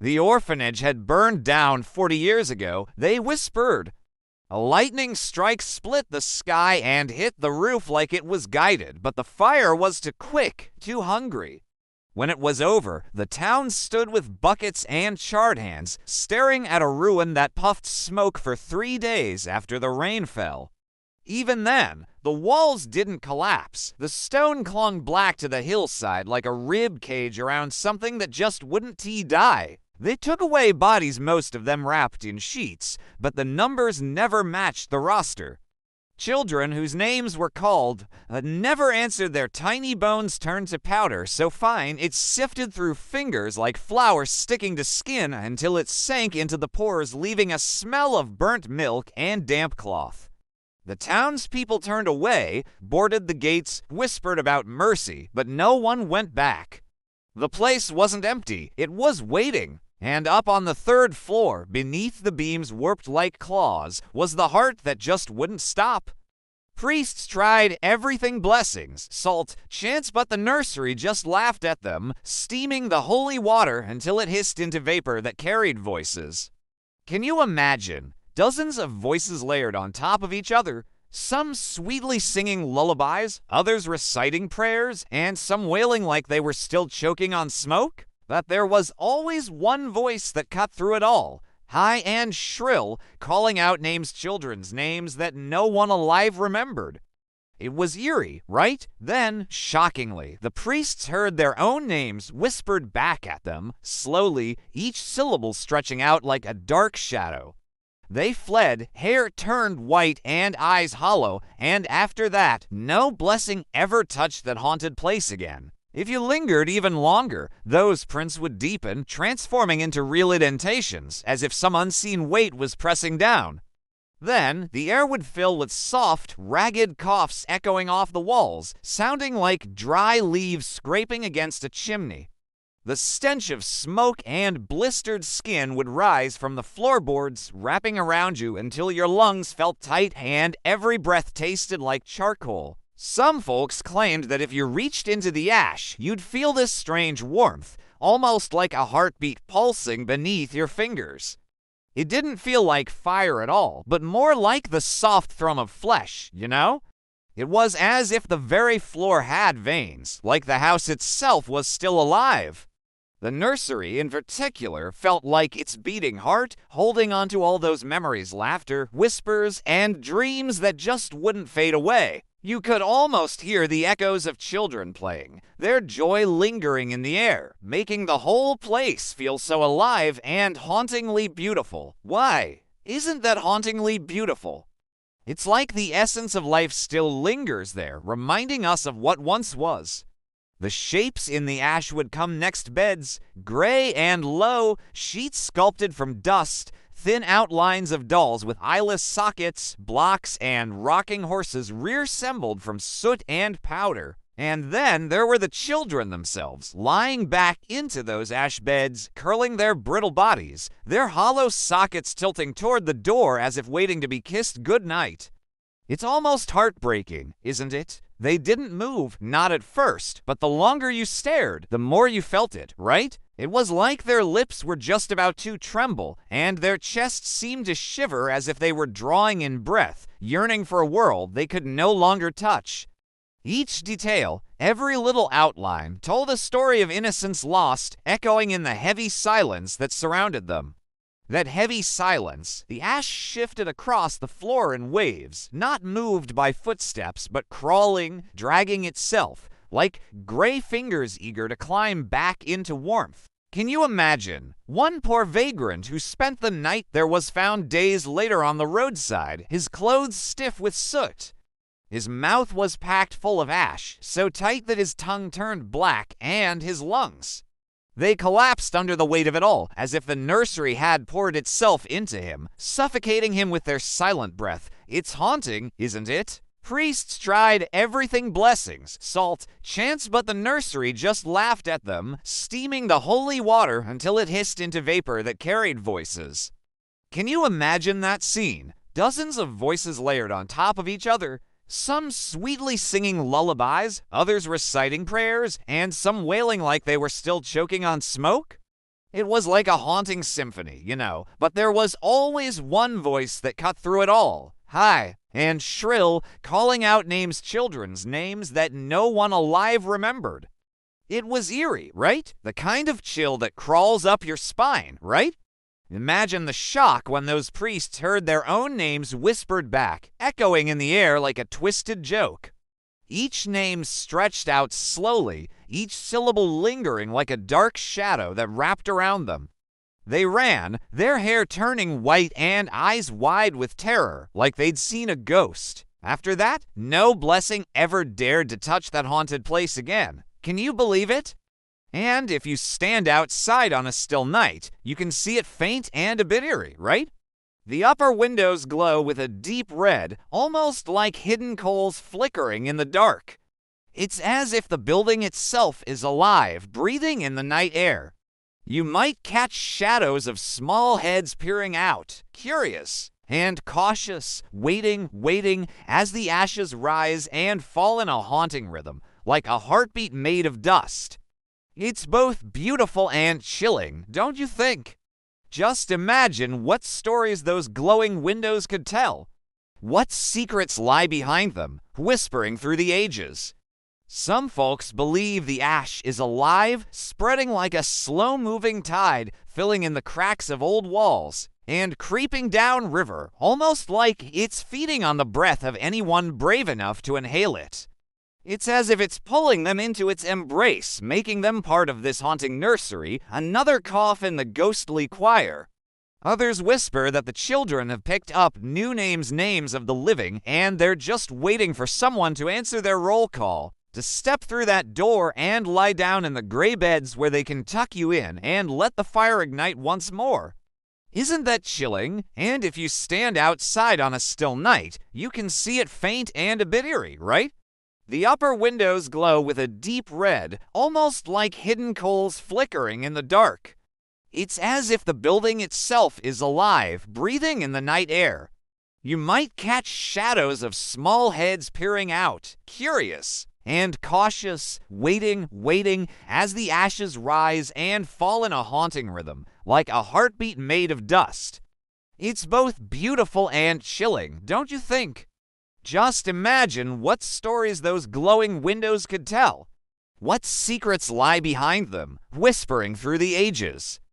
The orphanage had burned down 40 years ago, they whispered. A lightning strike split the sky and hit the roof like it was guided, but the fire was too quick, too hungry. When it was over, the town stood with buckets and charred hands, staring at a ruin that puffed smoke for 3 days after the rain fell. Even then, the walls didn't collapse. The stone clung black to the hillside like a rib cage around something that just wouldn't die. They took away bodies, most of them wrapped in sheets, but the numbers never matched the roster. Children whose names were called never answered. Their tiny bones turned to powder so fine it sifted through fingers like flour sticking to skin until it sank into the pores, leaving a smell of burnt milk and damp cloth. The townspeople turned away, boarded the gates, whispered about mercy, but no one went back. The place wasn't empty, it was waiting. And up on the 3rd floor, beneath the beams warped like claws, was the heart that just wouldn't stop. Priests tried everything, blessings, salt, chants, but the nursery just laughed at them, steaming the holy water until it hissed into vapor that carried voices. Can you imagine? Dozens of voices layered on top of each other, some sweetly singing lullabies, others reciting prayers, and some wailing like they were still choking on smoke? But there was always one voice that cut through it all, high and shrill, calling out names, children's names that no one alive remembered. It was eerie, right? Then, shockingly, the priests heard their own names whispered back at them, slowly, each syllable stretching out like a dark shadow. They fled, hair turned white and eyes hollow, and after that, no blessing ever touched that haunted place again. If you lingered even longer, those prints would deepen, transforming into real indentations, as if some unseen weight was pressing down. Then, the air would fill with soft, ragged coughs echoing off the walls, sounding like dry leaves scraping against a chimney. The stench of smoke and blistered skin would rise from the floorboards, wrapping around you until your lungs felt tight and every breath tasted like charcoal. Some folks claimed that if you reached into the ash, you'd feel this strange warmth, almost like a heartbeat pulsing beneath your fingers. It didn't feel like fire at all, but more like the soft thrum of flesh, you know? It was as if the very floor had veins, like the house itself was still alive. The nursery, in particular, felt like its beating heart, holding onto all those memories, laughter, whispers, and dreams that just wouldn't fade away. You could almost hear the echoes of children playing, their joy lingering in the air, making the whole place feel so alive and hauntingly beautiful. Why? Isn't that hauntingly beautiful? It's like the essence of life still lingers there, reminding us of what once was. The shapes in the ash would come next: beds, gray and low, sheets sculpted from dust, thin outlines of dolls with eyeless sockets, blocks, and rocking horses reassembled from soot and powder. And then there were the children themselves, lying back into those ash beds, curling their brittle bodies, their hollow sockets tilting toward the door as if waiting to be kissed goodnight. It's almost heartbreaking, isn't it? They didn't move, not at first, but the longer you stared, the more you felt it, right? It was like their lips were just about to tremble, and their chests seemed to shiver as if they were drawing in breath, yearning for a world they could no longer touch. Each detail, every little outline, told a story of innocence lost, echoing in the heavy silence that surrounded them. That heavy silence, the ash shifted across the floor in waves, not moved by footsteps, but crawling, dragging itself, like gray fingers eager to climb back into warmth. Can you imagine? One poor vagrant who spent the night there was found days later on the roadside, his clothes stiff with soot. His mouth was packed full of ash, so tight that his tongue turned black, and his lungs. They collapsed under the weight of it all, as if the nursery had poured itself into him, suffocating him with their silent breath. It's haunting, isn't it? Priests tried everything, blessings, salt, chants, but the nursery just laughed at them, steaming the holy water until it hissed into vapor that carried voices. Can you imagine that scene? Dozens of voices layered on top of each other, some sweetly singing lullabies, others reciting prayers, and some wailing like they were still choking on smoke? It was like a haunting symphony, but there was always one voice that cut through it all, high and shrill, calling out children's names that no one alive remembered. It was eerie, right? The kind of chill that crawls up your spine, right? Imagine the shock when those priests heard their own names whispered back, echoing in the air like a twisted joke. Each name stretched out slowly, each syllable lingering like a dark shadow that wrapped around them. They ran, their hair turning white and eyes wide with terror, like they'd seen a ghost. After that, no blessing ever dared to touch that haunted place again. Can you believe it? And if you stand outside on a still night, you can see it faint and a bit eerie, right? The upper windows glow with a deep red, almost like hidden coals flickering in the dark. It's as if the building itself is alive, breathing in the night air. You might catch shadows of small heads peering out, curious and cautious, waiting as the ashes rise and fall in a haunting rhythm, like a heartbeat made of dust. It's both beautiful and chilling, don't you think? Just imagine what stories those glowing windows could tell. What secrets lie behind them, whispering through the ages. Some folks believe the ash is alive, spreading like a slow-moving tide, filling in the cracks of old walls, and creeping down river, almost like it's feeding on the breath of anyone brave enough to inhale it. It's as if it's pulling them into its embrace, making them part of this haunting nursery, another cough in the ghostly choir. Others whisper that the children have picked up new names of the living, and they're just waiting for someone to answer their roll call, to step through that door and lie down in the gray beds where they can tuck you in and let the fire ignite once more. Isn't that chilling? And if you stand outside on a still night, you can see it faint and a bit eerie, right? The upper windows glow with a deep red, almost like hidden coals flickering in the dark. It's as if the building itself is alive, breathing in the night air. You might catch shadows of small heads peering out, curious and cautious, waiting as the ashes rise and fall in a haunting rhythm, like a heartbeat made of dust. It's both beautiful and chilling, don't you think? Just imagine what stories those glowing windows could tell. What secrets lie behind them, whispering through the ages.